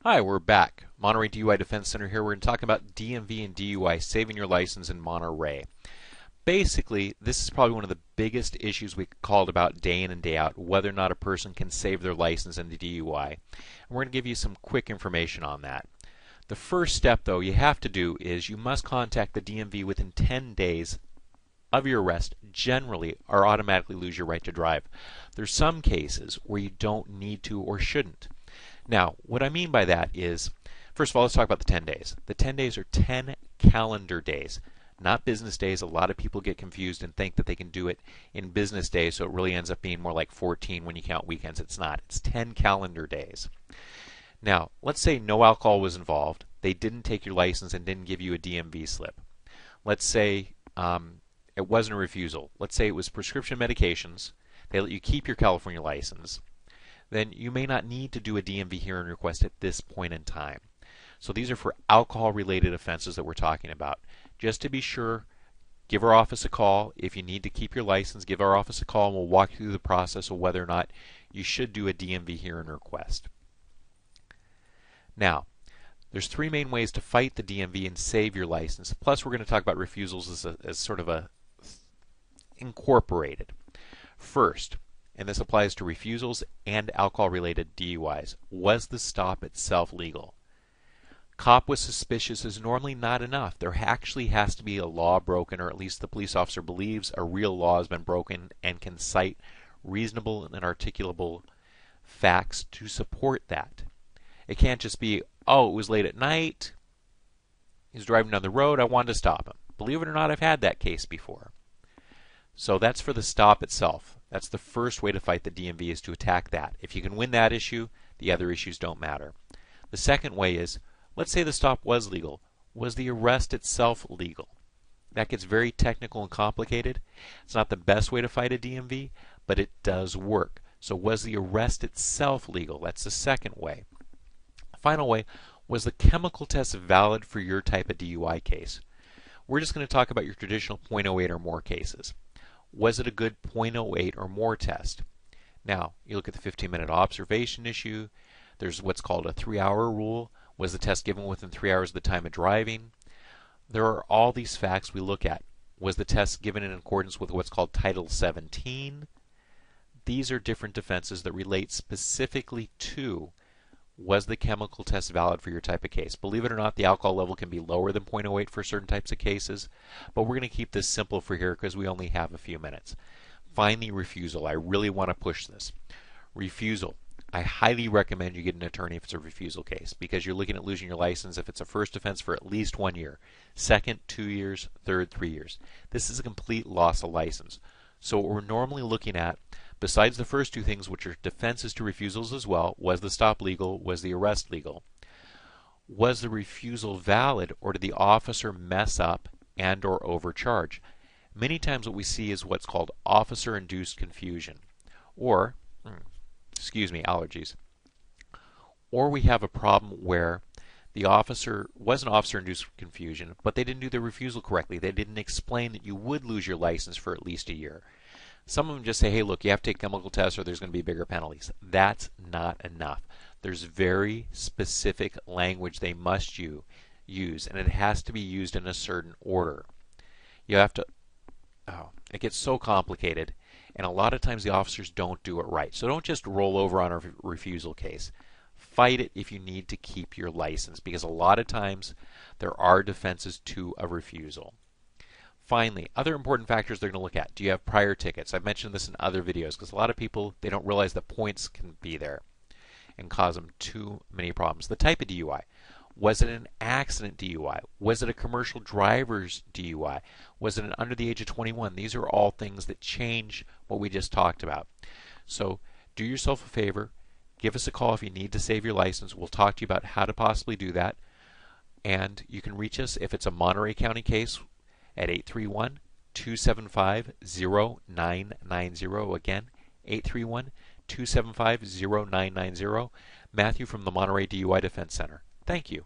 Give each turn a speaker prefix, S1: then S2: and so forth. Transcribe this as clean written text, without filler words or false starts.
S1: Hi, we're back. Monterey DUI Defense Center here. We're going to talk about DMV and DUI, saving your license in Monterey. Basically, this is probably one of the biggest issues we called about day in and day out, whether or not a person can save their license in the DUI. And we're going to give you some quick information on that. The first step, though, you have to do is you must contact the DMV within 10 days of your arrest, generally, or automatically lose your right to drive. There's some cases where you don't need to or shouldn't. Now, what I mean by that is, first of all, let's talk about the 10 days. The 10 days are 10 calendar days, not business days. A lot of people get confused and think that they can do it in business days, so it really ends up being more like 14 when you count weekends. It's not. It's 10 calendar days. Now, let's say no alcohol was involved. They didn't take your license and didn't give you a DMV slip. Let's say it wasn't a refusal. Let's say it was prescription medications. They let you keep your California license. Then you may not need to do a DMV hearing request at this point in time. So these are for alcohol-related offenses that we're talking about. Just to be sure, give our office a call. If you need to keep your license, give our office a call and we'll walk you through the process of whether or not you should do a DMV hearing request. Now, there's three main ways to fight the DMV and save your license. Plus, we're going to talk about refusals as sort of a incorporated. First, and this applies to refusals and alcohol-related DUIs. Was the stop itself legal? Cop was suspicious is normally not enough. There actually has to be a law broken, or at least the police officer believes a real law has been broken and can cite reasonable and articulable facts to support that. It can't just be, oh, it was late at night, he's driving down the road, I wanted to stop him. Believe it or not, I've had that case before. So that's for the stop itself. That's the first way to fight the DMV, is to attack that. If you can win that issue, the other issues don't matter. The second way is, let's say the stop was legal. Was the arrest itself legal? That gets very technical and complicated. It's not the best way to fight a DMV, but it does work. So was the arrest itself legal? That's the second way. The final way, was the chemical test valid for your type of DUI case? We're just going to talk about your traditional .08 or more cases. Was it a good .08 or more test? Now, you look at the 15-minute observation issue. There's what's called a 3-hour rule. Was the test given within 3 hours of the time of driving? There are all these facts we look at. Was the test given in accordance with what's called Title 17? These are different defenses that relate specifically to, was the chemical test valid for your type of case? Believe it or not, the alcohol level can be lower than .08 for certain types of cases, but we're going to keep this simple for here because we only have a few minutes. Finally, refusal. I really want to push this. Refusal. I highly recommend you get an attorney if it's a refusal case, because you're looking at losing your license if it's a first offense for at least 1 year, second 2 years, third 3 years. This is a complete loss of license. So what we're normally looking at, besides the first two things, which are defenses to refusals as well, was the stop legal, was the arrest legal? Was the refusal valid, or did the officer mess up and or overcharge? Many times what we see is what's called officer-induced confusion, or, allergies. Or we have a problem where the officer was an officer-induced confusion, but they didn't do the refusal correctly. They didn't explain that you would lose your license for at least a year. Some of them just say, hey, look, you have to take chemical tests or there's going to be bigger penalties. That's not enough. There's very specific language they must use, and it has to be used in a certain order. You have to, it gets so complicated, and a lot of times the officers don't do it right. So don't just roll over on a refusal case. Fight it if you need to keep your license, because a lot of times there are defenses to a refusal. Finally, other important factors they're going to look at. Do you have prior tickets? I've mentioned this in other videos because a lot of people, they don't realize that points can be there and cause them too many problems. The type of DUI. Was it an accident DUI? Was it a commercial driver's DUI? Was it an under the age of 21? These are all things that change what we just talked about. So do yourself a favor. Give us a call if you need to save your license. We'll talk to you about how to possibly do that. And you can reach us if it's a Monterey County case at 831-275-0990. Again, 831-275-0990. Matthew from the Monterey DUI Defense Center. Thank you.